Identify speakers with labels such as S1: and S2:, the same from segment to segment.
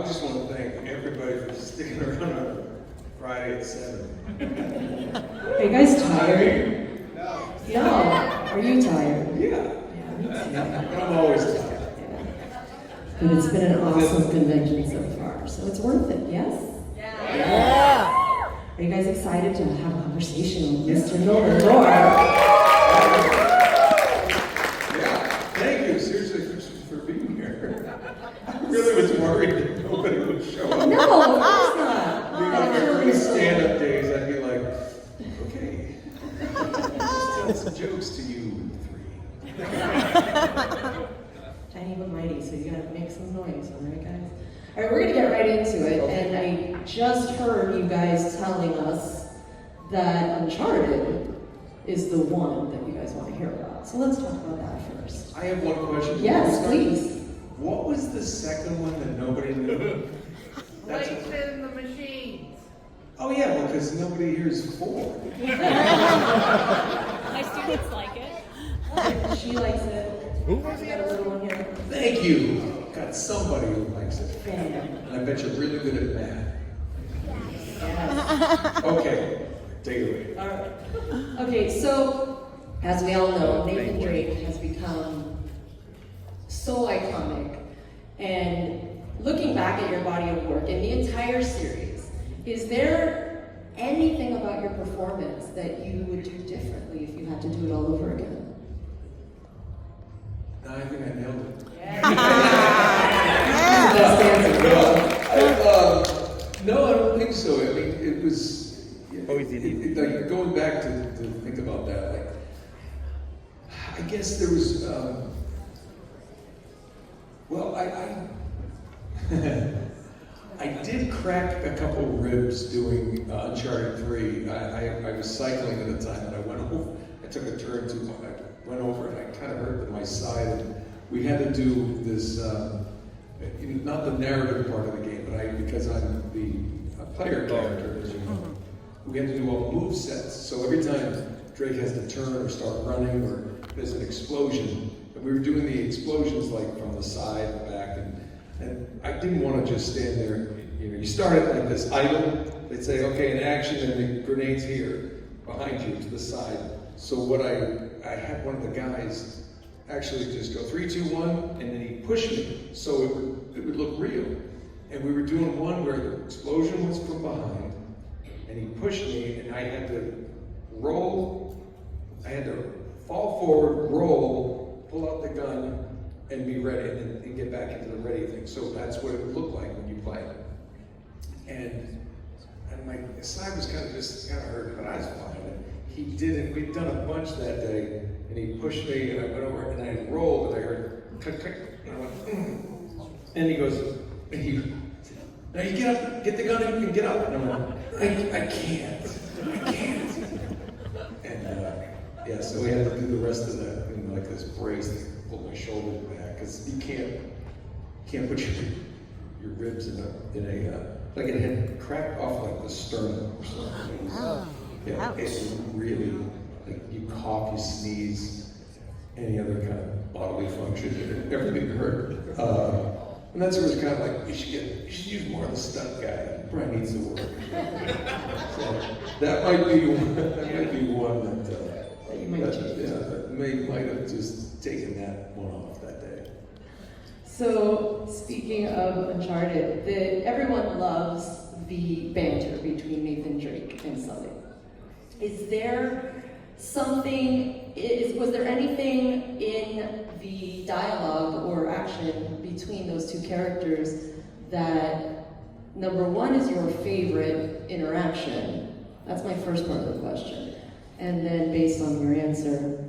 S1: just want to thank everybody for sticking around on Friday at 7.
S2: Are you guys tired? No. Are you tired?
S1: Yeah.
S2: Me too.
S1: I'm always tired.
S2: But it's been an awesome convention so far, so it's worth it, yes?
S3: Yeah.
S2: Are you guys excited to have a conversation with Mr. Nolan North?
S1: Yeah, thank you, seriously, for being here. I really was worried that nobody would show up.
S2: No, of course not.
S1: During stand-up days, I'd be like, okay, let's tell some jokes to you three.
S2: Tiny but mighty, so you gotta make some noise, alright guys? Alright, we're gonna get right into it, and I just heard you guys telling us that Uncharted is the one that you guys want to hear about. So let's talk about that first.
S1: I have one question.
S2: Yes, please.
S1: What was the second one that nobody knew?
S3: Lights in the machines.
S1: Oh yeah, well, because nobody here is 4.
S4: My students like it.
S2: She likes it. We got a little one here.
S1: Thank you. Got somebody who likes it.
S2: Fan.
S1: And I bet you're really good at math.
S2: Yes.
S1: Okay, take it away.
S2: Alright. Okay, so as we all know, Nathan Drake has become so iconic. And looking back at your body of work in the entire series, is there anything about your performance that you would do differently if you had to do it all over again?
S1: No, I think I nailed it.
S2: Best answer.
S1: No, I don't think so. I mean, it was like going back to think about that. Like, I guess there was. Well, I did crack a couple ribs doing Uncharted 3. I was cycling at the time, and I went over. I took a turn too long. I went over, and I kind of hurt my side. And we had to do this. Not the narrative part of the game, but because I'm the player character, as you know, we had to do all move sets. So every time Drake has to turn or start running or there's an explosion, and we were doing the explosions like from the side, the back, and I didn't want to just stand there. You start it like this idle. They'd say, okay, in action, and the grenade's here behind you to the side. So what I had one of the guys actually just go 3, 2, 1, and then he pushed me so it would look real. And we were doing one where the explosion was from behind, and he pushed me, and I had to roll. I had to fall forward, roll, pull out the gun, and be ready, and get back into the ready thing. So that's what it would look like when you play it. And my side was kind of hurt, but I was fine. And he did it. We'd done a bunch that day, and he pushed me, and I went over, and I rolled, and I heard click, click, and I went, and he goes, now you get up, get the gun and get up. And I went, I can't. And yeah, so we had to do the rest of that in like this brace that pulled my shoulders back, because you can't put your ribs in a like it had cracked off like the sternum or something. Yeah, it's really like you cough, you sneeze, any other kind of bodily function, everything hurt. And that's where it's kind of like you should use more of the stunt guy. He probably needs to work. So that might be one that you might change. Yeah, that might have just taken that one off that day.
S2: So speaking of Uncharted, everyone loves the banter between Nathan Drake and Sully. Is there something? Was there anything in the dialogue or action between those two characters that, number one, is your favorite interaction? That's my first part of the question. And then, based on your answer,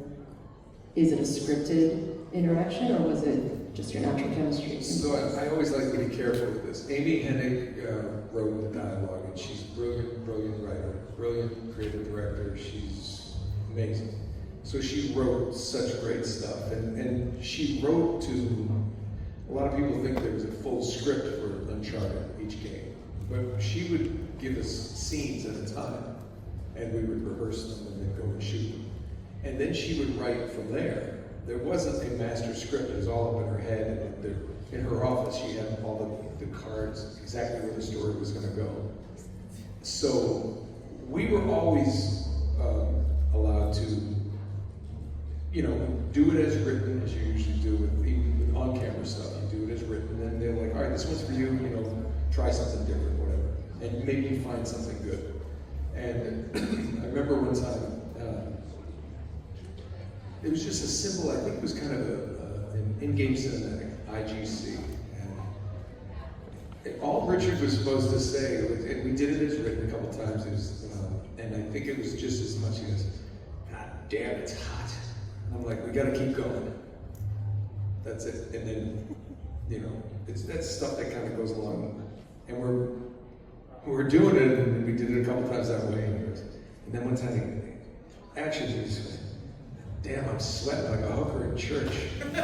S2: is it a scripted interaction or was it just your natural chemistry?
S1: So I always like to be careful with this. Amy Hennig wrote the dialogue, and she's a brilliant writer, brilliant creative director. She's amazing. So she wrote such great stuff, and she wrote to, a lot of people think there was a full script for Uncharted, each game, but she would give us scenes at a time, and we would rehearse them and then go and shoot them. And then she would write from there, there wasn't a master script. It was all up in her head, and in her office she had all the cards, exactly where the story was going to go. So we were always allowed to, do it as written, as you usually do even with on-camera stuff. You do it as written, and they're like, all right, this one's for you, try something different, whatever. And maybe find something good. And I remember one time, it was just a simple, I think it was kind of an in-game cinematic, IGC. And all Richard was supposed to say, and we did it as written a couple times, and I think it was just as much as, God damn, it's hot. And I'm like, we gotta keep going. That's it. And then, that's stuff that kind of goes along. And we're doing it, and we did it a couple times that way. And then one time, action, he just went, damn, I'm sweating like a hooker in church. And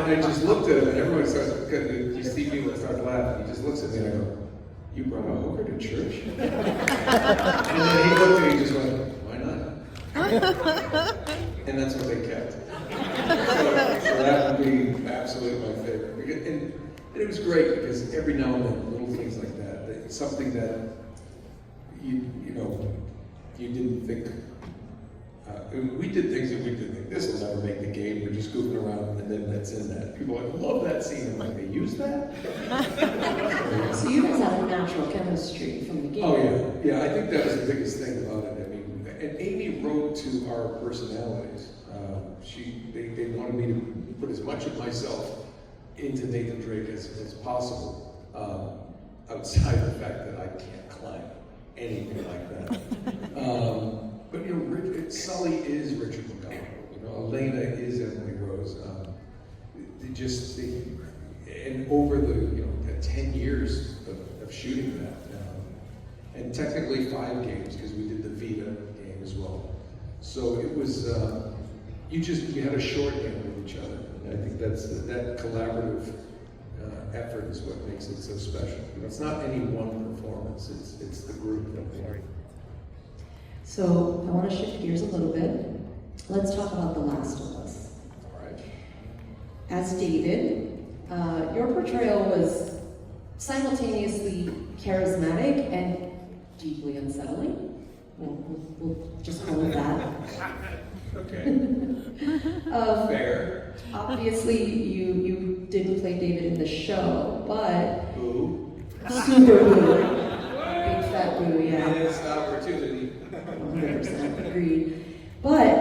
S1: I just looked at him, and everyone starts, you see people start laughing. He just looks at me, and I go, you brought a hooker to church? And then he looked at me and just went, why not? And that's what they kept. So that would be absolutely my favorite. And it was great because every now and then, little things like that, something that you didn't think. We did things that we didn't think, this will never make the game, we're just goofing around, and then that's in that. People are like, love that scene. I'm like, they use that?
S2: So you guys had a natural chemistry from the game.
S1: Oh yeah, I think that was the biggest thing about it. I mean, and Amy wrote to our personalities. They wanted me to put as much of myself into Nathan Drake as possible, outside the fact that I can't climb anything like that. But Sully is Richard McDonald. Elena is Emily Rose. And over the 10 years of shooting that, and technically 5 games because we did the Vita game as well. So it was you had a shorthand with each other, and I think that collaborative effort is what makes it so special. It's not any one performance; it's the group that we are.
S2: So I want to shift gears a little bit. Let's talk about The Last of Us.
S1: All right.
S2: As David, your portrayal was simultaneously charismatic and deeply unsettling. We'll just call it that.
S1: Okay. Fair.
S2: Obviously, you didn't play David in the show, but
S1: Boo.
S2: super boo. Big fat boo, yeah.
S1: Missed opportunity.
S2: 100% agreed. But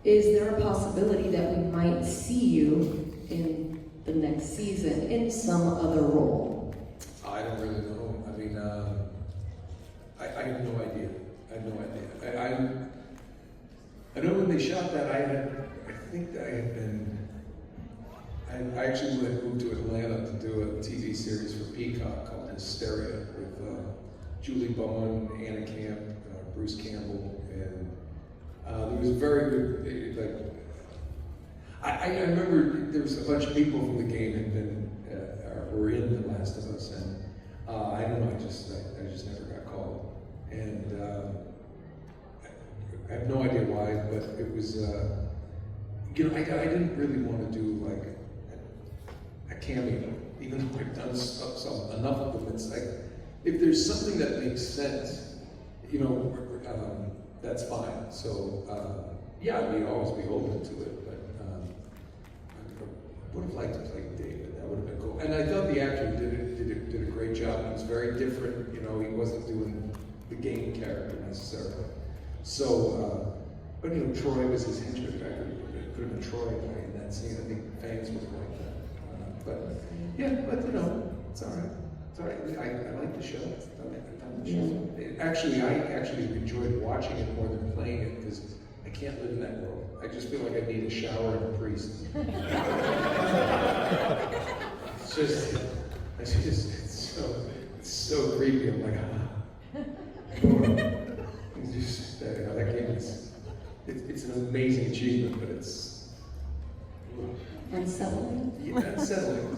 S2: is there a possibility that we might see you in the next season in some other role?
S1: I don't really know. I mean, I have no idea. I have no idea. I know when they shot that, I actually moved to Atlanta to do a TV series for Peacock called Hysteria with Julie Bowen, Anna Camp, Bruce Campbell, and there was very good, I remember there was a bunch of people from the game were in The Last of Us, and I don't know, I just never got called. And I have no idea why, but it was, I didn't really want to do like a cameo, even though I've done enough of them. It's like, if there's something that makes sense, that's fine. So, I'd always be open to it, but I would have liked to play David. That would have been cool. And I thought the actor did a great job. He was very different. He wasn't doing the game character necessarily. So, but Troy was his henchman. It could have been Troy in that scene. I think fans would have liked that. But it's all right. It's all right. I like the show. I like the show. Actually, I enjoyed watching it more than playing it because I can't live in that world. I just feel like I need a shower and a priest. It's so creepy. I'm like, that game it's an amazing achievement, but it's
S2: Unsettling?
S1: Yeah, unsettling.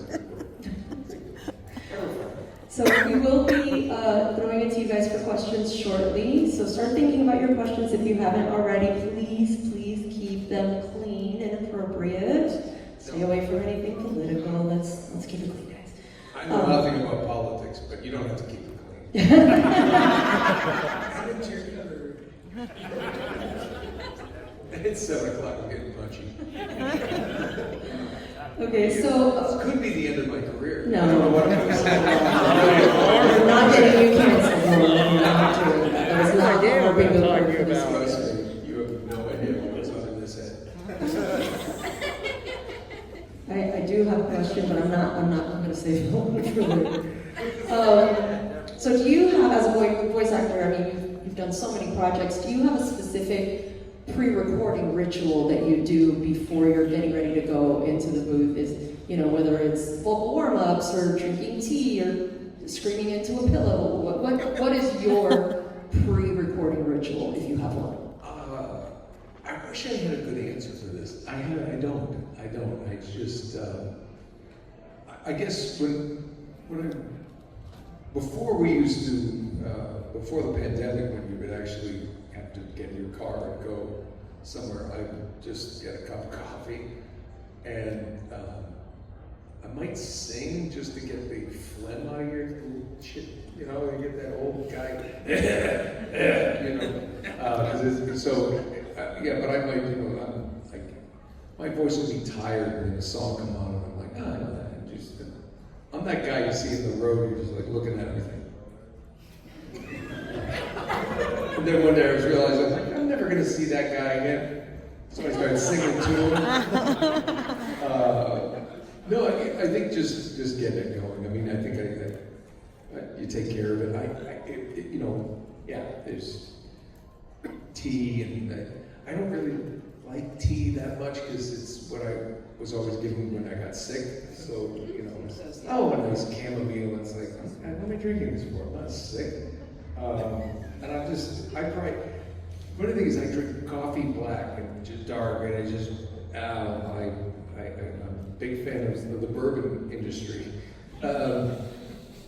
S2: So we will be throwing it to you guys for questions shortly. So start thinking about your questions if you haven't already. Please keep them
S1: 7 o'clock, I'm getting punchy.
S2: Okay, so
S1: This could be the end of my career.
S2: No.
S1: I don't know what I'm going to say.
S2: I'm not getting you canceled. Nolan. You're not doing that. That was not the Harvey Good part for this video.
S1: Trust me, you have no idea what goes on in this head.
S2: I do have a question, but I'm going to save it for later. So do you have, as a voice actor, I mean, you've done so many projects, do you have a specific pre-recording ritual that you do before you're getting ready to go into the booth? Is, you know, whether it's vocal warm-ups or drinking tea or screaming into a pillow, what is your pre-recording ritual, if you have one?
S1: I wish I had a good answer for this. I don't. I just, I guess before we used to, before the pandemic, when you would actually have to get in your car and go somewhere, I would just get a cup of coffee and I might sing just to get the phlegm out of your little shit, you know, you get that old guy, you know, yeah, but I might, you know, my voice will be tired when a song comes on and I'm like, I'm that guy you see in the road, you're just like looking at everything. And then one day I was realizing, I'm never going to see that guy again. So I started singing to him. No, I think just getting it going. I mean, I think you take care of it. You know, yeah, there's tea, and I don't really like tea that much because it's what I was always given when I got sick. So, you know, a nice chamomile. It's like, what am I drinking this for? I'm not sick. And I probably, one of the things I drink coffee black and just dark, and I just, I'm a big fan of the bourbon industry. And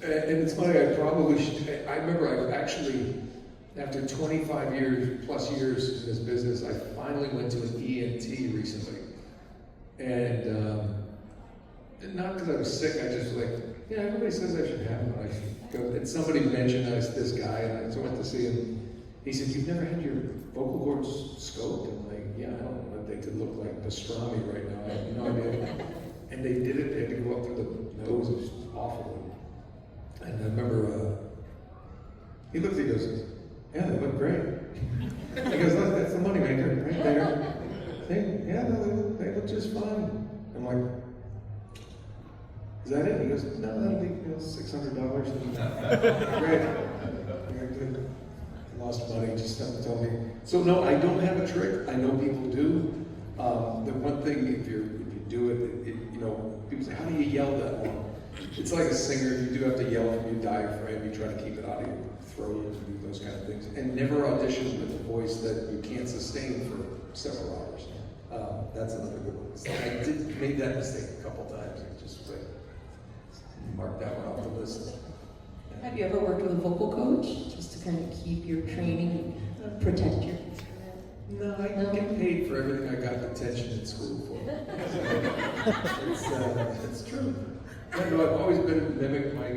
S1: it's funny, I remember I actually, after 25 plus years in this business, I finally went to an ENT recently. And not because I was sick, I just like, yeah, everybody says I should have one. I should go. And somebody mentioned this guy, and I went to see him. He said, "You've never had your vocal cords scoped?" I'm like, "Yeah, I don't know what they could look like pastrami right now. I have no idea." And they did it. They had to go up through the nose. It was awful. And I remember he looked. He goes, "Yeah, they look great." He goes, "Look, that's the money maker right there." Yeah, no, they look just fine. I'm like, "Is that it?" He goes, "No, that'll be $600. Great. Very good. Lost money, just have to tell me." So no, I don't have a trick. I know people do. The one thing, if you do it, you know, people say, "How do you yell that long?" It's like a singer. You do have to yell from your diaphragm. You try to keep it out of your throat and do those kind of things. And never audition with a voice that you can't sustain for several hours. That's another good one. So I made that mistake a couple times. I just mark that one off the list.
S2: Have you ever worked with a vocal coach just to kind of keep your training, protect your instrument?
S1: No, I get paid for everything I got attention in school for. It's true. I know I've always been mimicked my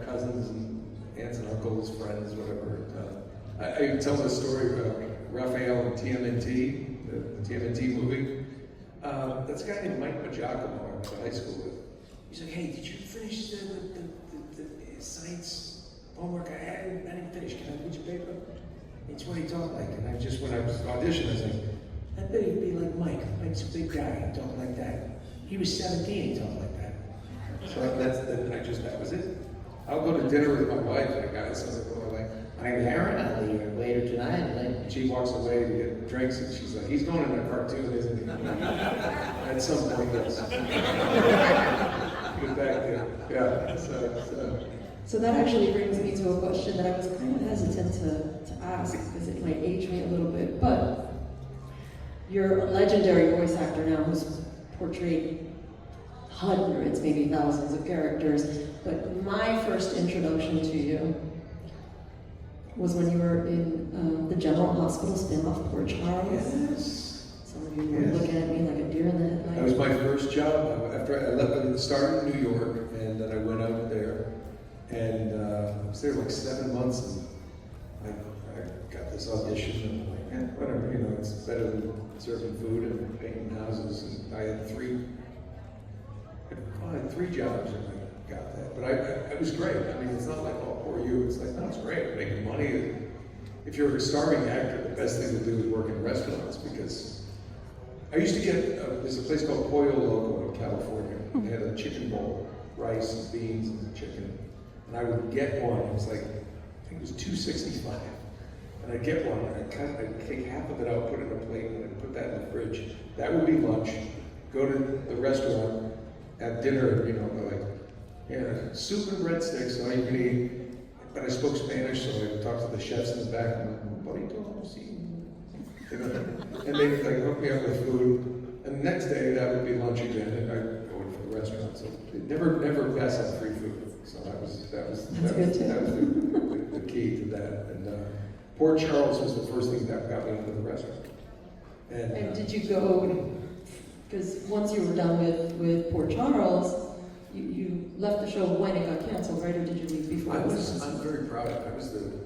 S1: cousins and aunts and uncles, friends, whatever. I tell the story about Raphael and TMNT, the TMNT movie. That's a guy named Mike Majacomo I went to high school with. He's like, "Hey, did you finish the science homework I didn't finish. Can I read your paper?" It's what he talked like. And when I was auditioning, I was like, "I bet he'd be like Mike. Mike's a big guy. He talked like that. He was 17, he talked like that." So that was it. I'll go to dinner with my wife, and I got something like, "I'm Aaron, I'll be here later tonight." And she walks away to get drinks, and she's like, "He's going in a cartoon, isn't he?" At some point, yes. Get back there. Yeah.
S2: So that actually brings me to a question that I was kind of hesitant to ask because it might age me a little bit. But you're a legendary voice actor now who's portrayed hundreds, maybe thousands of characters. But my first introduction to you was when you were in the General Hospital spin-off, Port Charles.
S1: Yes.
S2: Some of you were looking at me like a deer in the headlights.
S1: That was my first job. After I started in New York, and then I went out there, and I was there like 7 months, and I got this audition, and I'm like, whatever, you know, it's better than serving food and painting houses. And I had three jobs and I got that. But it was great. I mean, it's not like, oh, poor you. It's like, no, it's great. I'm making money. If you're a starving actor, the best thing to do is work in restaurants, because I used to get, there's a place called Pollo Loco in California. They had a chicken bowl, rice and beans and chicken. And I would get one, it was like, I think it was $2.65. And I'd get one, and I'd take half of it out, put it in a plate, and I'd put that in the fridge. That would be lunch. Go to the restaurant, have dinner, you know, like, yeah, soup and breadsticks, all you can eat. But I spoke Spanish, so I talked to the chefs in the back, and I'm like, you know, and they would like hook me up with food. And the next day, that would be lunch again, and I'd go in for the restaurant. So it never pass on free food. So that was the key to that. And Port Charles was the first thing that got me into the restaurant.
S2: And did you go, because once you were done with Port Charles, you left the show when it got canceled, right? Or did you leave before?
S1: I'm very proud. I was the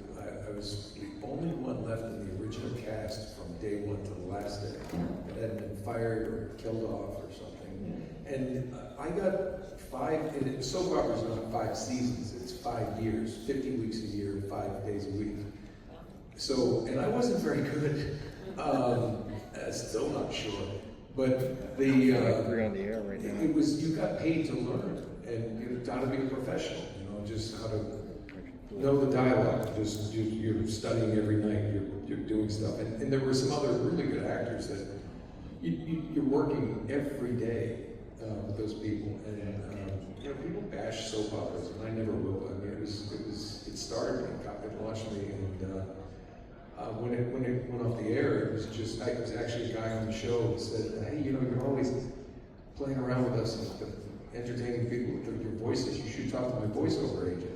S1: only one left in the original cast from day one to the last day.
S2: Yeah.
S1: It hadn't been fired or killed off or something. Yeah. And I got 5, and soap opera's not 5 seasons, it's 5 years, 50 weeks a year, 5 days a week. So, and I wasn't very good. Still not sure. But
S5: we're on the air right now.
S1: It was, you got paid to learn, and you know how to be a professional, you know, just how to know the dialogue. Just you're studying every night, you're doing stuff. And there were some other really good actors that you're working every day with those people. And you know, people bash soap operas, and I never will. I mean, it started when it launched me, and when it went off the air, it was just, I was actually a guy on the show who said, hey, you know, you're always playing around with us and entertaining people with your voices. You should talk to my voiceover agent.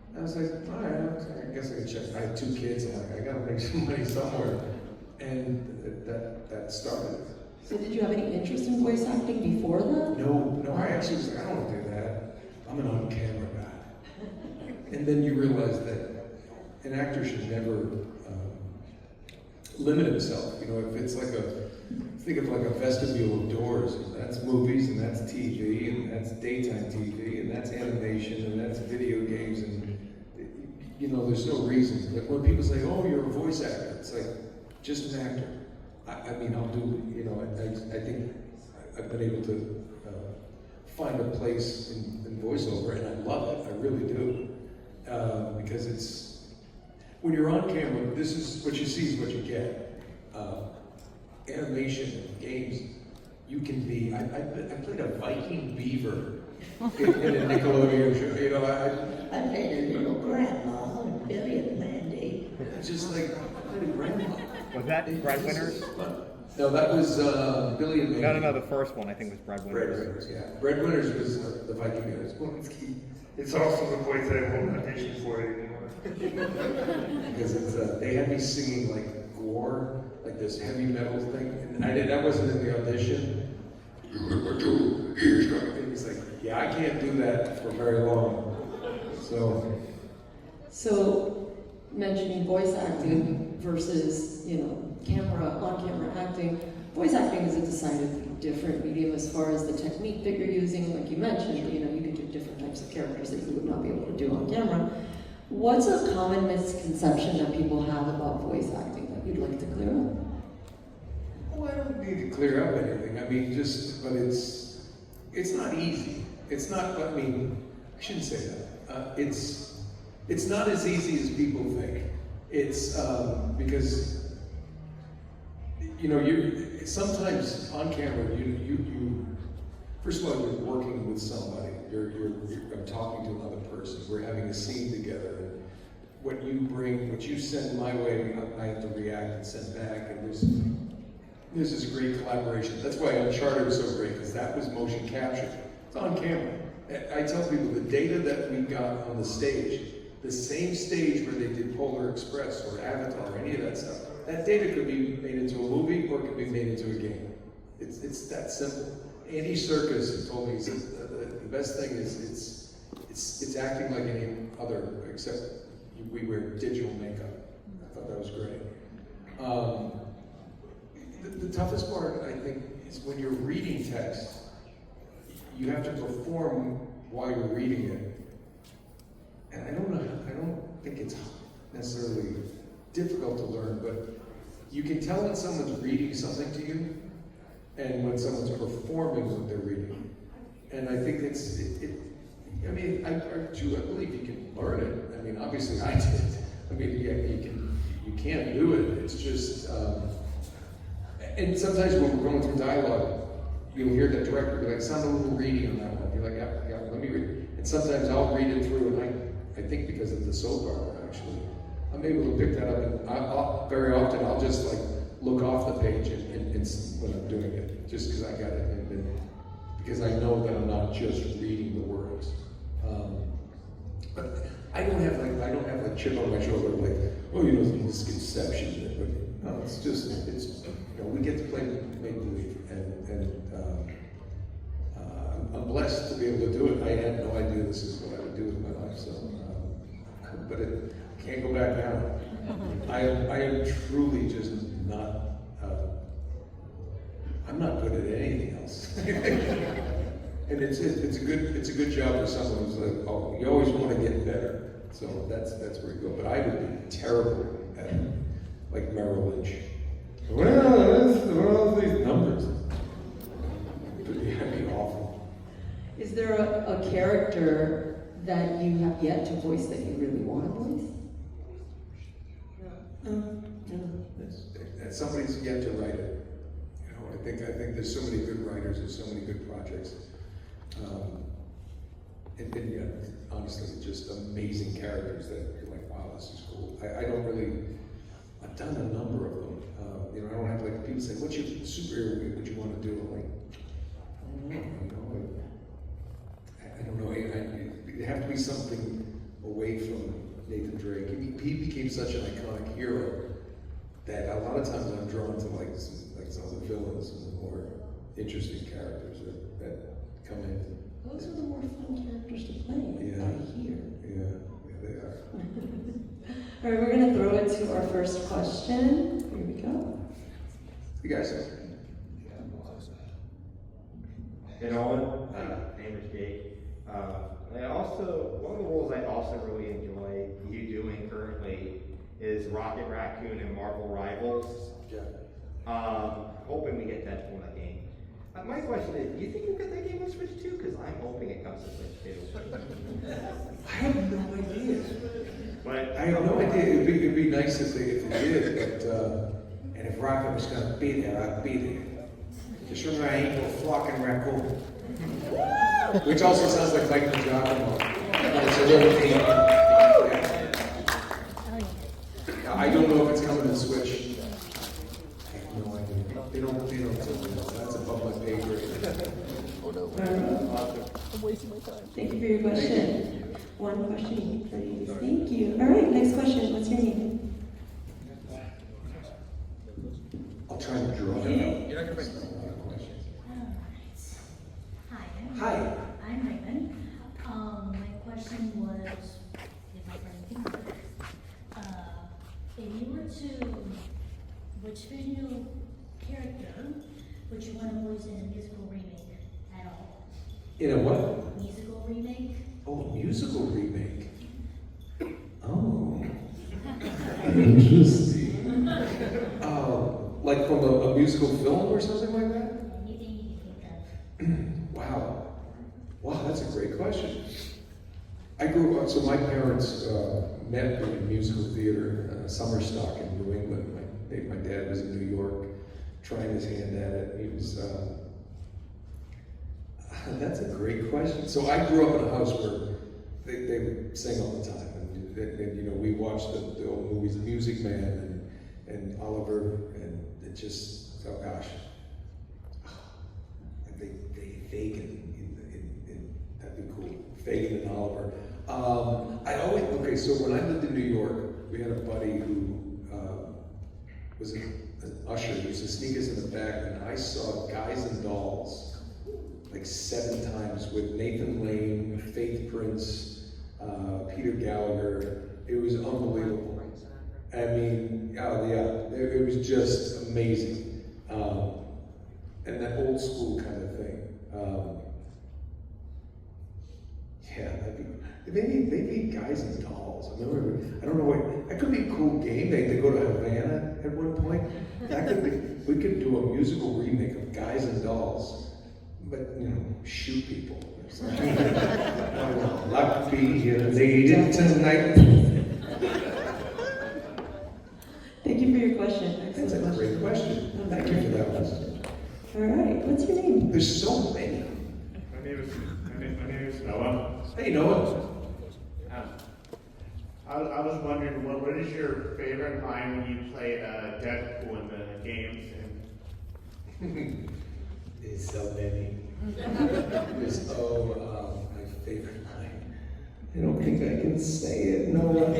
S1: And I was like, all right, I guess I can check. I had 2 kids. I'm like, I gotta make some money somewhere. And that started.
S2: So did you have any interest in voice acting before that?
S1: No, I actually was like, I don't want to do that. I'm an on-camera guy. And then you realize that an actor should never limit himself. You know, if it's like think of like a vestibule of doors, and that's movies, and that's TV, and that's daytime TV, and that's animation, and that's video games, and you know, there's no reason. Like when people say, oh, you're a voice actor, it's like, just an actor. I mean, I'll do, you know, I think I've been able to find a place in voiceover, and I love it, I really do. Because it's, when you're on camera, this is what you see is what you get. Animation and games, you can be, I played a Viking beaver in a Nickelodeon show, you know,
S6: I played a little grandma on Billy and Mandy.
S1: just like, I played a grandma.
S5: Was that Breadwinners?
S1: No, that was Billy and Mandy.
S5: No, the first one I think was Breadwinners.
S1: Breadwinners, yeah. Breadwinners was the Viking guys.
S7: It's also the voice I won't audition for it anymore.
S1: Because it's, they had me singing like gore, like this heavy metal thing, and that wasn't in the audition. It was like, yeah, I can't do that for very long.
S2: So mentioning voice acting versus, you know, on-camera acting, voice acting is a decidedly different medium as far as the technique that you're using. Like you mentioned, you know, you can do different types of characters that you would not be able to do on camera. What's a common misconception that people have about voice acting that you'd like to clear up?
S1: Oh, I don't need to clear up anything. I mean, but it's not easy. It's not, I mean, I shouldn't say that. It's not as easy as people think. It's because, you know, sometimes on camera, you first of all, you're working with somebody. I'm talking to another person. We're having a scene together. And what you bring, what you send my way, I have to react and send back. And there's this great collaboration. That's why Uncharted was so great, because that was motion capture. It's on camera. I tell people the data that we got on the stage, the same stage where they did Polar Express or Avatar or any of that stuff, that data could be made into a movie or it could be made into a game. It's that simple. Andy Serkis told me, he said, the best thing is it's acting like any other, except we wear digital makeup. I thought that was great. Um, the toughest part, I think, is when you're reading text, you have to perform while you're reading it. And I don't think it's necessarily difficult to learn, but you can tell when someone's reading something to you and when someone's performing what they're reading. And I think I believe you can learn it. I mean, obviously I did. I mean, yeah, you can't do it. It's just, and sometimes when we're going through dialogue, you'll hear the director be like, sound a little reading on that one. You're like, yeah, let me read. And sometimes I'll read it through, and I think because of the soap opera, actually, I'm able to pick that up, and very often I'll just like look off the page and when I'm doing it, just because I got it, and because I know that I'm not just reading the words. But I don't have a chip on my shoulder like, oh, you know, misconception. But no, it's we get to play make believe, and I'm blessed to be able to do it. I had no idea this is what I would do with my life, so but it can't go back now. I am truly just not. I'm not good at anything else. And it's a good job for someone who's like, oh, you always want to get better. So that's where you go. But I would be terrible at it, like Merrill Lynch. Well, these numbers. I'd be awful.
S2: Is there a character that you have yet to voice that you really want to voice? No.
S1: Somebody's yet to write it. You know, I think there's so many good writers, there's so many good projects. And yeah, honestly, just amazing characters that you're like, wow, this is cool. I've done a number of them. You know, I don't have like people say, what's your superhero would you want to do? I'm like, I don't know. It have to be something away from Nathan Drake. He became such an iconic hero that a lot of times I'm drawn to like some of the villains and the more interesting characters that come in.
S2: Those are the more fun characters to play.
S1: Yeah.
S2: I hear.
S1: Yeah, they are.
S2: All right, we're going to throw it to our first question. Here we go.
S1: You guys.
S8: Hey Nolan, name is Jake. One of the roles I also really enjoy you doing currently is Rocket Raccoon in Marvel Rivals.
S1: Yeah.
S8: Hoping we get Deadpool in that game. My question is, do you think you'll get that game on Switch 2? Because I'm hoping it comes to Switch 2.
S1: I have no idea.
S8: But
S1: I have no idea. It'd be nice if they did, but and if Rocket was gonna be there, I'd be there. Just remember, I ain't no flocking raccoon. Which also sounds like Michael Giacomo. It's a little thing. Yeah. I don't know if it's coming to Switch. I have no idea. They don't tell me. That's above my pay grade.
S2: Thank you for your question. One question for you. Thank you. All right, next question. What's your name?
S1: I'll try and draw it out. You're not gonna make
S9: Hi, I'm Raymond. My question was, if you were to, which fictional character would you want to voice in a musical remake at all?
S1: In a what?
S9: Musical remake?
S1: Oh, a musical remake. Oh. Interesting. Like from a musical film or something like that?
S9: Anything you can think of.
S1: Wow, that's a great question. I grew up, so my parents met in musical theater, summer stock in New England. My dad was in New York, trying his hand at it. He was, that's a great question. So I grew up in a house where they would sing all the time. And you know, we watched the old movies, Music Man and Oliver, and it just, oh gosh. Fagin, that'd be cool. Fagin and Oliver. So when I lived in New York, we had a buddy who was an usher. He used to sneak us in the back, and I saw Guys and Dolls like 7 times with Nathan Lane, Faith Prince, Peter Gallagher. It was unbelievable. I mean, oh yeah, it was just amazing. And that old school kind of thing. Yeah, maybe Guys and Dolls. I don't know what, that could be a cool game. They go to Havana at one point. That could be, we could do a musical remake of Guys and Dolls, but shoot people or something. Lucky you're lady tonight.
S2: Thank you for your question.
S1: That's a great question. Thank you for that one.
S2: All right, what's your name?
S1: There's so many.
S7: My name is Noah.
S1: Hey, Noah.
S7: I was wondering, what is your favorite line when you played Deadpool in the games?
S1: There's so many. There's, my favorite line. I don't think I can say it, Noah.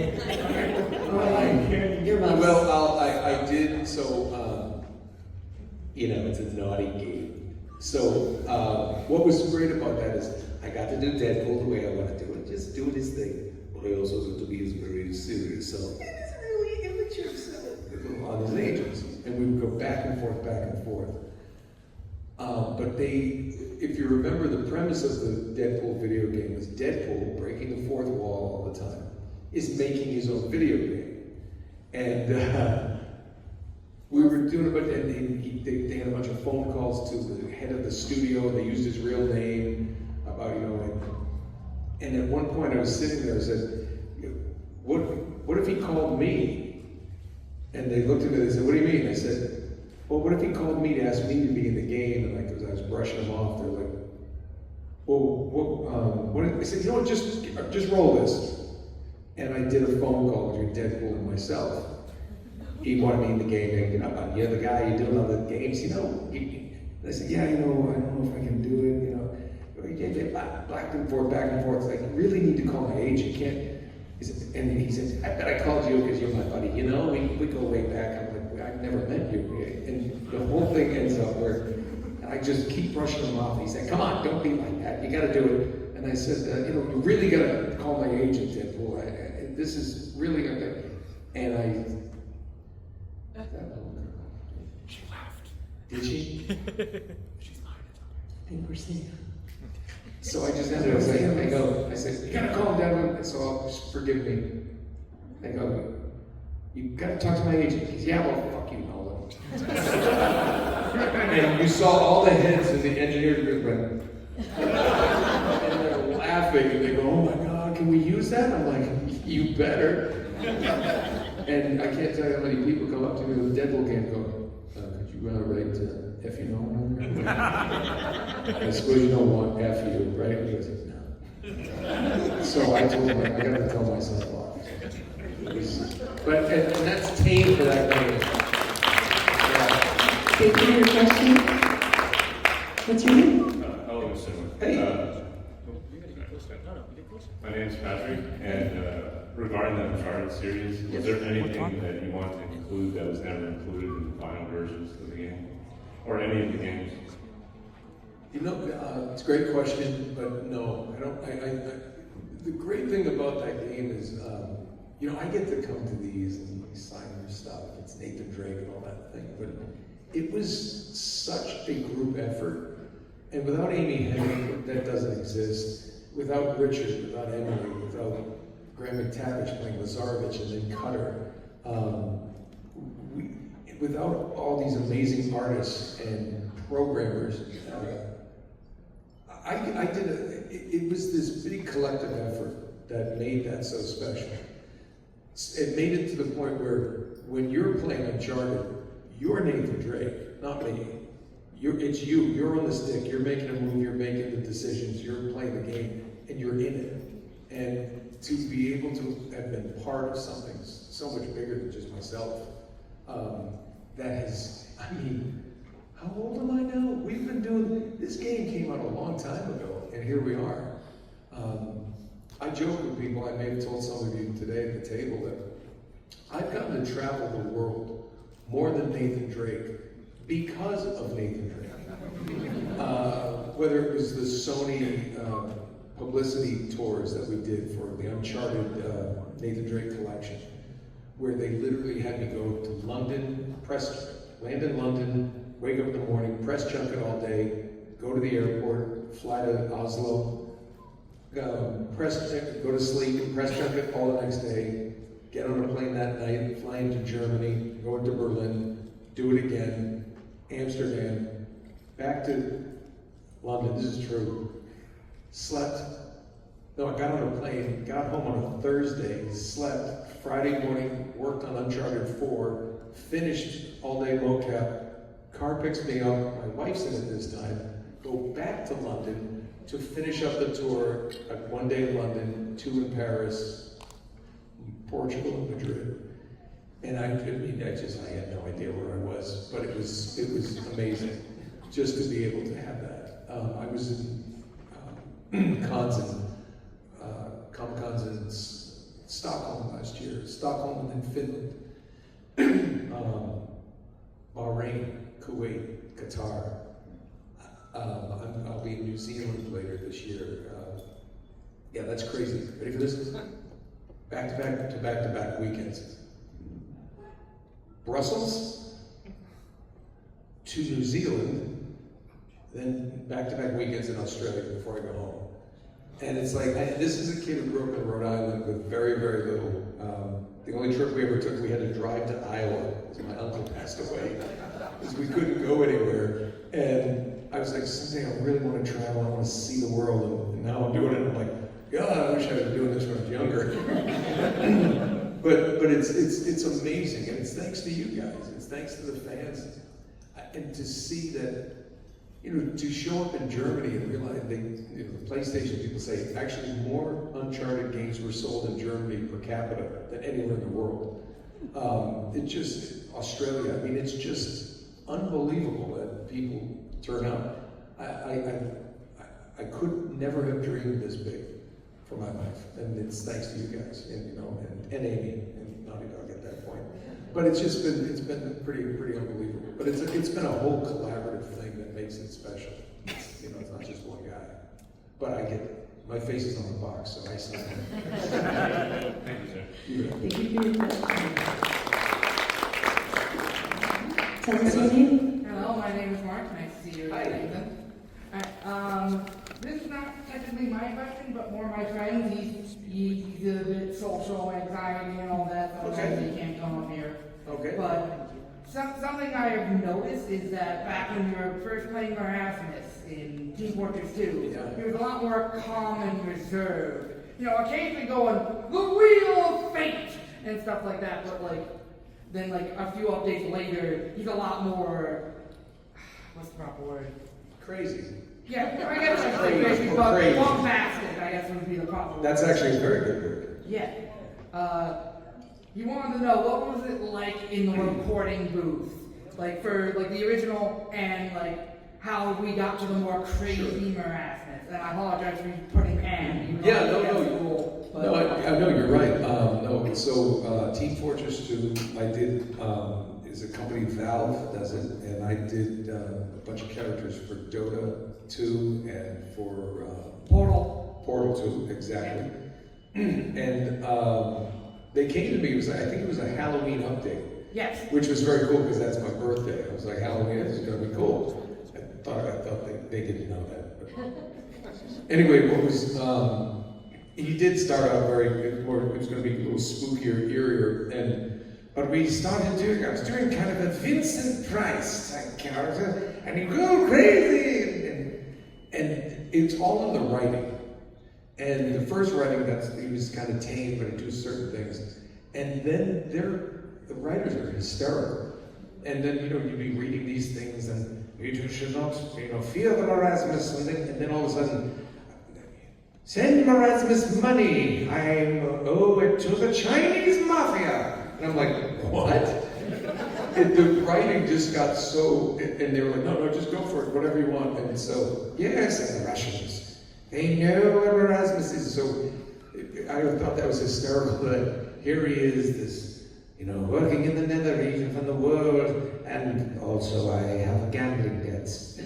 S2: Your mom.
S1: Well, I did, so, it's a naughty game. So, what was great about that is I got to do Deadpool the way I want to do it, just doing his thing. But I also got to be very serious, so it's really immature stuff on his agents. And we would go back and forth, back and forth. But if you remember, the premise of the Deadpool video game is Deadpool, breaking the fourth wall all the time, is making his own video game. And we were doing a bunch, and they had a bunch of phone calls to the head of the studio, and they used his real name about, and at one point I was sitting there and said, what if he called me? And they looked at me and they said, what do you mean? I said, well, what if he called me to ask me to be in the game? And as I was brushing him off, they're like, well, what? I said, just roll this. And I did a phone call between Deadpool and myself. He wanted me in the game, and you're the guy, you're doing all the games, And I said, yeah, I don't know if I can do it, Back and forth, It's like, you really need to call my agent, and he said, I bet I called you because you're my buddy, we go way back. I'm like, I've never met you. And the whole thing ends up where I just keep brushing him off. He said, come on, don't be like that, you gotta do it. And I said, you really gotta call my agent, Deadpool. This is really, and she laughed. Did she? She's not. I think we're safe. So I just ended up saying, I said, you gotta call him down, so I'll just forgive me. I go, you gotta talk to my agent. He goes, yeah, well, fuck you, Nolan. And you saw all the heads in the engineering group went, and they're laughing, and they go, oh my God, can we use that? I'm like, you better. And I can't tell you how many people come up to me with a Deadpool game and go, could you write F you Nolan? I suppose you don't want F you, right? He goes, no. So I told him, I gotta tell myself off. But and that's tame for that game. Yeah.
S2: Thank you for your question. What's your name?
S10: Hello, Mr.
S1: Hey.
S10: My name is Patrick, and regarding the Uncharted series, was there anything that you wanted to include that was never included in the final versions of the game? Or any of the games?
S1: It's a great question, but no, I don't. The great thing about that game is, I get to come to these and sign their stuff. It's Nathan Drake and all that thing, but it was such a group effort, and without Amy Hennig, that doesn't exist. Without Richard, without Emily, without Graham McTavish playing Lazarevich and then Cutter, without all these amazing artists and programmers, it was this big collective effort that made that so special. It made it to the point where when you're playing Uncharted, you're Nathan Drake, not me. It's you. You're on the stick. You're making a move. You're making the decisions. You're playing the game, and you're in it. And to be able to have been part of something so much bigger than just myself, how old am I now? We've been doing, this game came out a long time ago, and here we are. I joke with people, I may have told some of you today at the table, that I've gotten to travel the world more than Nathan Drake because of Nathan Drake. Whether it was the Sony publicity tours that we did for the Uncharted Nathan Drake collection, where they literally had me go to London, land in London, wake up in the morning, press junket all day, go to the airport, fly to Oslo, go to sleep, press junket all the next day, get on a plane that night, fly into Germany, go into Berlin, do it again, Amsterdam, back to London, this is true, slept. No, I got on a plane, got home on a Thursday, slept, Friday morning, worked on Uncharted 4, finished all day mocap, car picks me up, my wife's in it this time, go back to London to finish up the tour, like 1 day in London, 2 in Paris, Portugal and Madrid. And I had no idea where I was, but it was amazing just to be able to have that. I was in Comic-Cons in Stockholm last year, Stockholm and then Finland, Bahrain, Kuwait, Qatar. I'll be in New Zealand later this year. Yeah, that's crazy. Ready for this? Back-to-back weekends. Brussels to New Zealand, then back-to-back weekends in Australia before I go home. And it's like, this is a kid who grew up in Rhode Island with very, very little. The only trip we ever took, we had to drive to Iowa because my uncle passed away. Because we couldn't go anywhere. And I was like, someday I really want to travel, I want to see the world. And now I'm doing it, I'm like, God, I wish I was doing this when I was younger. But it's amazing, and it's thanks to you guys. It's thanks to the fans, and to see that, to show up in Germany and realize the PlayStation people say actually more Uncharted games were sold in Germany per capita than anywhere in the world. Australia. I mean, it's just unbelievable that people turn out. I could never have dreamed this big for my life, and it's thanks to you guys, and and Amy and Naughty Dog at that point. But it's been pretty unbelievable. But it's been a whole collaborative thing that makes it special. It's not just one guy. But I get it. My face is on the box, so I sign it.
S10: Thank you, sir.
S2: Thank you for your question. Tell us your name.
S3: Hello, my name is Mark. Nice to see you again, Nathan. This is not technically my question, but more my friend. He's a bit social anxiety and all that, so he can't come up here.
S1: Okay.
S3: But something I have noticed is that back when you were first playing Erasmus in Team Fortress 2, he was a lot more calm and reserved. Occasionally going, the wheel of fate, and stuff like that, but then a few updates later, he's a lot more, what's the proper word?
S1: Crazy.
S3: Yeah, I guess that's crazy, but bombastic, I guess would be the proper word.
S1: That's actually a very good word.
S3: Yeah. You wanted to know, what was it like in the recording booth? For the original, and how we got to the more crazy Erasmus. And I apologize for putting "and."
S1: Yeah, I know you're right. So Team Fortress 2, I did, is a company, Valve does it, and I did a bunch of characters for Dota 2 and for Portal 2, exactly. And they came to me, I think it was a Halloween update.
S3: Yes.
S1: Which was very cool because that's my birthday. I was like, Halloween is going to be cool. I thought they didn't know that. But anyway, he did start out it was going to be a little spookier, eerier, but we started I was doing kind of a Vincent Price type character, and you go crazy, and it's all in the writing. And the first writing, he was kind of tame, but he'd do certain things. And then the writers are hysterical. And then, you'd be reading these things, and you should not, fear the Erasmus, and then all of a sudden, send Erasmus money, I owe it to the Chinese mafia. And I'm like, what? And the writing just got so, and they were like, no, just go for it, whatever you want. And so, yes, and the Russians, they know where Erasmus is. So I thought that was hysterical that here he is, this, working in the nether region from the world, and also I have gambling debts.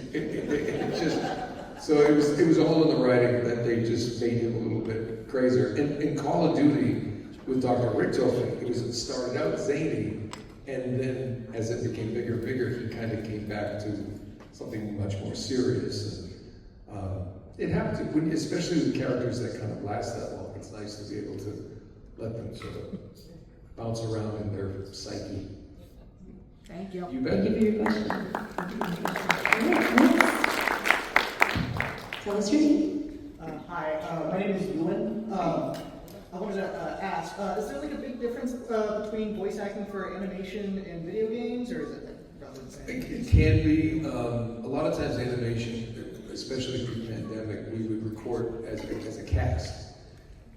S1: So it was all in the writing that they just made him a little bit crazier. In Call of Duty, with Dr. Richtofen, it started out zany, and then as it became bigger and bigger, he kind of came back to something much more serious. And, it happens, especially with characters that kind of last that long. It's nice to be able to let them sort of bounce around in their psyche.
S3: Thank you.
S1: You bet.
S2: Thank you for your question. All right, next. Tell us your name.
S11: Hi, my name is Ewan. I wanted to ask, is there like a big difference between voice acting for animation and video games, or is it like roughly the same?
S1: It can be. A lot of times animation, especially pre-pandemic, we would record as a cast.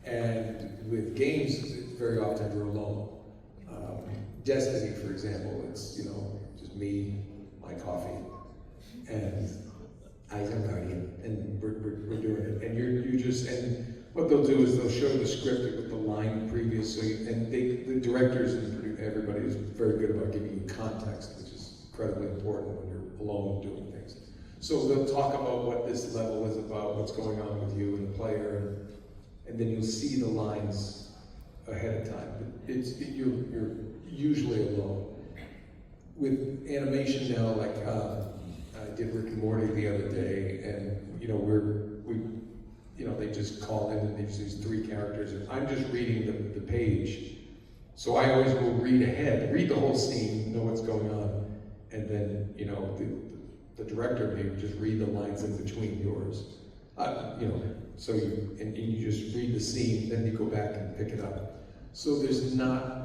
S1: And with games, very often we're alone. Destiny, for example, it's, just me, my coffee, and I am guardian, and we're doing it. And you just, and what they'll do is they'll show the script with the line previous, and the directors and everybody is very good about giving you context, which is incredibly important when you're alone doing things. So they'll talk about what this level is about, what's going on with you and the player, and then you'll see the lines ahead of time. But you're usually alone. With animation now, like I did Rick and Morty the other day, and they just call in and there's these 3 characters, and I'm just reading the page. So I always will read ahead, read the whole scene, know what's going on, and then the director may just read the lines in between yours. So you just read the scene, then you go back and pick it up. So there's not.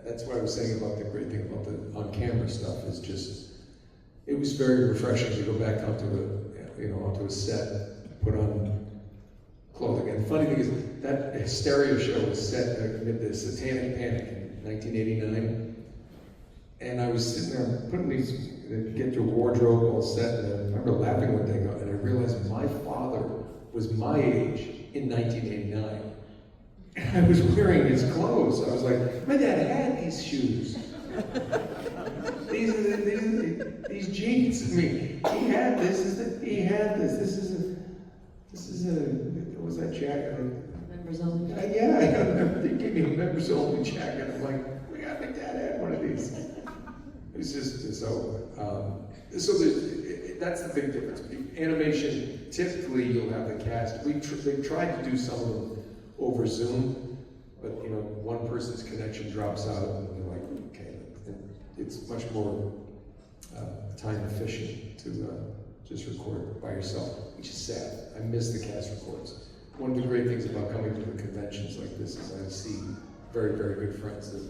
S1: That's what I was saying about the great thing about the on-camera stuff is just, it was very refreshing to go back onto a set, put on clothing. And the funny thing is, that Hysteria show was set amid the Satanic Panic in 1989. And I was sitting there putting get your wardrobe all set, and I remember laughing one day, and I realized my father was my age in 1989. And I was wearing his clothes. I was like, my dad had these shoes. These jeans. I mean, he had this. He had this. This is a. What was that jacket?
S2: Members only.
S1: Yeah, I remember they gave me a members only jacket. I'm like, my God, my dad had one of these. It's just so. So that's the big difference. Animation, typically you'll have the cast. They've tried to do some of them over Zoom, but one person's connection drops out, and they're like, okay, it's much more time efficient to just record by yourself, which is sad. I miss the cast records. One of the great things about coming to the conventions like this is I see very, very good friends that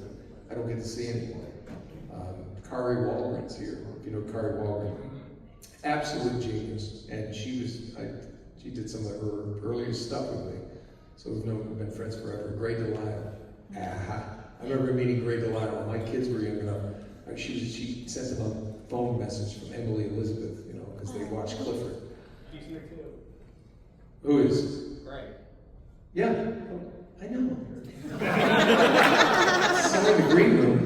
S1: I don't get to see anymore. Kari Walgren's here. If you know Kari Walgren, absolute genius, and she did some of her earliest stuff with me. So we've been friends forever. Gray Delisle. I remember meeting Gray Delisle when my kids were young enough. She sent them a phone message from Emily Elizabeth, because they watched Clifford.
S11: He's here too.
S1: Who is?
S11: Right.
S1: Yeah, I know. Selling the green room.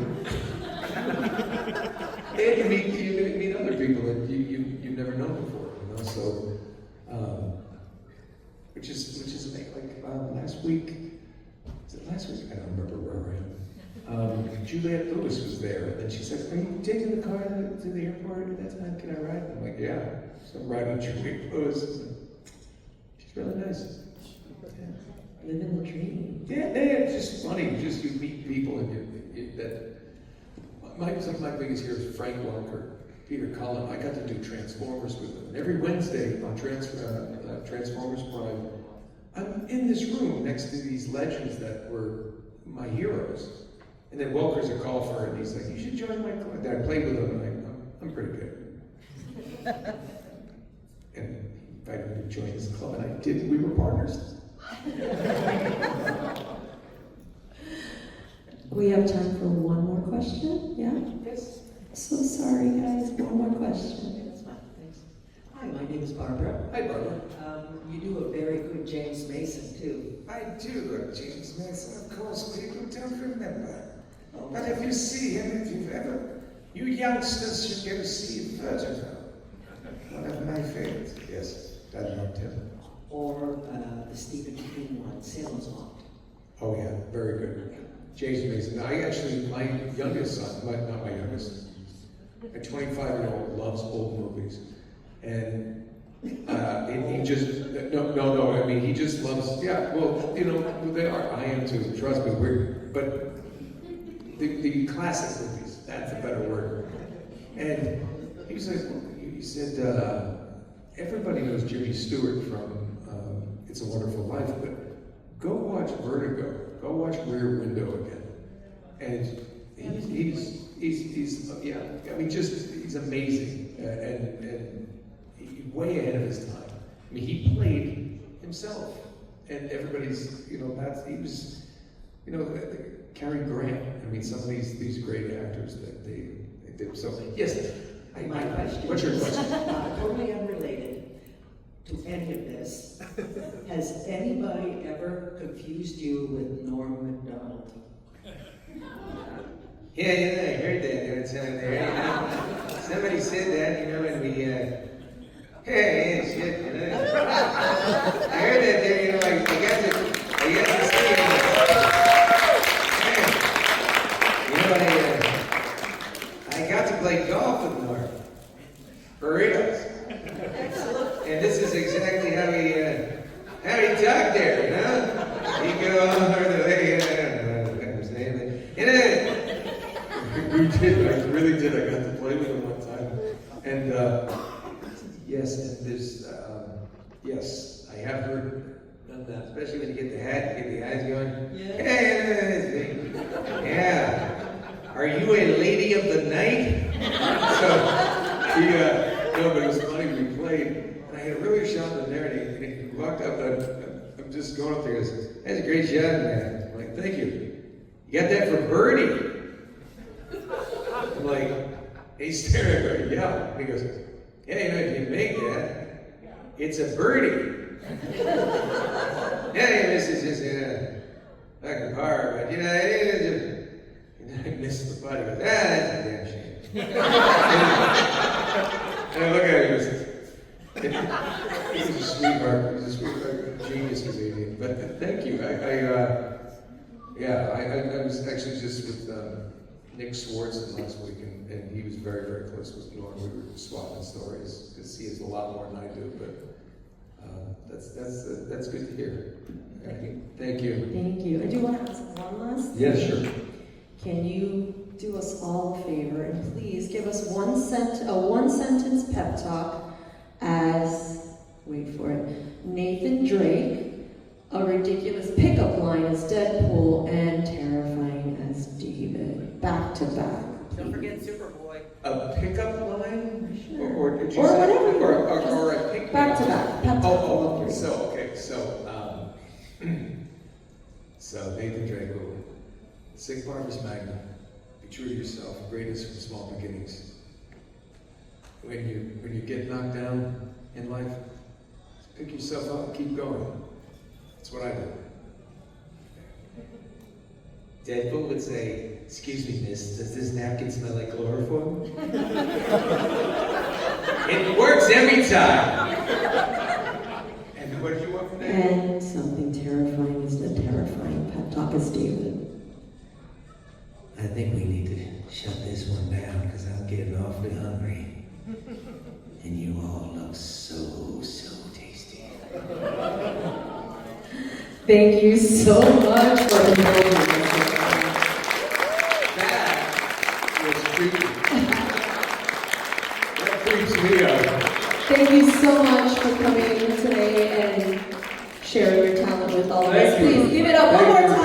S1: And you meet other people that you've never known before, So. Which is like last week. Was it last week? I don't remember where I am. Juliette Lewis was there, and she said, "Are you taking the car to the airport at that time? Can I ride?" I'm like, "Yeah." So I'm riding with Juliette Lewis. She's really nice.
S2: Yeah. Living the dream.
S1: Yeah, it's just funny. Just you meet people, and some of my biggest heroes, Frank Welker, Peter Cullen. I got to do Transformers with them. And every Wednesday on Transformers Prime, I'm in this room next to these legends that were my heroes. And then Welker's a golfer, and he's like, "You should join my club." And I played with him, and I'm pretty good. And he invited me to join his club, and I did. We were partners.
S2: We have time for one more question. Yeah?
S6: Yes.
S2: So sorry, guys. One more question.
S6: That's fine, thanks. Hi, my name is Barbara.
S1: Hi, Barbara.
S6: You do a very good James Mason, too.
S12: I do look James Mason. Of course, people don't remember. But if you see him, you youngsters should go see Vertigo. One of my favorites.
S1: Yes, I loved him.
S6: Or the Stephen King one, Salem's Lot.
S1: Oh yeah, very good. Jay's amazing. My youngest son, not my youngest, my 25-year-old loves old movies. And he just, no, I mean, he just loves, yeah, well, you know, they are, I am too, trust me, but the classic movies, that's a better word. And he was like, he said, everybody knows Jimmy Stewart from It's a Wonderful Life, but go watch Vertigo, go watch Rear Window again. And he's yeah, I mean, he's amazing, and way ahead of his time. I mean, he played himself, and everybody's, you know, he was, you know, Cary Grant. I mean, some of these great actors that they did. So yes,
S6: My question.
S1: What's your question?
S6: Totally unrelated to any of this. Has anybody ever confused you with Norm Macdonald?
S13: Yeah, I heard that there there. You know? Somebody said that, you know, and we, hey, shit, you know. I heard that there, you know, I got to see it. You know, I got to play golf with Norm. For reals. And this is exactly how he talked there, you know? He'd go all over the way, I don't know what I'm saying, but, you know,
S1: We did, I really did. I got to play with him one time. And yes, and there's, yes, I have heard
S13: that, especially when you get the hat, you get the eyes going.
S6: Yeah.
S13: Hey, yeah. Are you a lady of the night?
S1: So, no, but it was funny, we played, and I had a really shot in there, and he walked up, and I'm just going up there, he goes, that's a great shot, man. I'm like, thank you. You got that from Birdie? I'm like, he's staring at me, yeah. And he goes, yeah, you know, if you make that, it's a birdie. Yeah, this is just fucking par, but you know, it is just, I missed the putt. He goes, that's a damn shame. And I look at him, he's a sweetheart. He's a sweetheart, genius Canadian. But thank you. I was actually just with Nick Swartzen last week, and he was very, very close with Norm. We were swapping stories because he has a lot more than I do. But that's good to hear. Thank you.
S2: Thank you. I do want to ask one last thing.
S1: Yeah, sure.
S2: Can you do us all a favor and please give us a one-sentence pep talk as, wait for it, Nathan Drake, a ridiculous pickup line as Deadpool, and terrifying as David, back to back.
S3: Don't forget Superboy.
S1: A pickup line?
S2: Sure.
S1: Or did you
S2: Or
S1: say,
S2: whatever.
S1: or a pick
S2: Back to back. Pep talk.
S1: So Nathan Drake, Sig Parvis Magna, be true to yourself, greatness from small beginnings. When you get knocked down in life, pick yourself up and keep going. That's what I do.
S13: Deadpool would say, excuse me, miss, does this napkin smell like chloroform? It works every time.
S1: And what did you want from that?
S2: And something terrifying is the terrifying pep talk as David.
S13: I think we need to shut this one down because I'm getting awfully hungry. And you all look so tasty.
S2: Thank you so much for indulging us.
S1: That was creepy. That creeps me out.
S2: Thank you so much for coming in today and sharing your talent with all of us.
S1: Thank you.
S2: Please give it up one more time.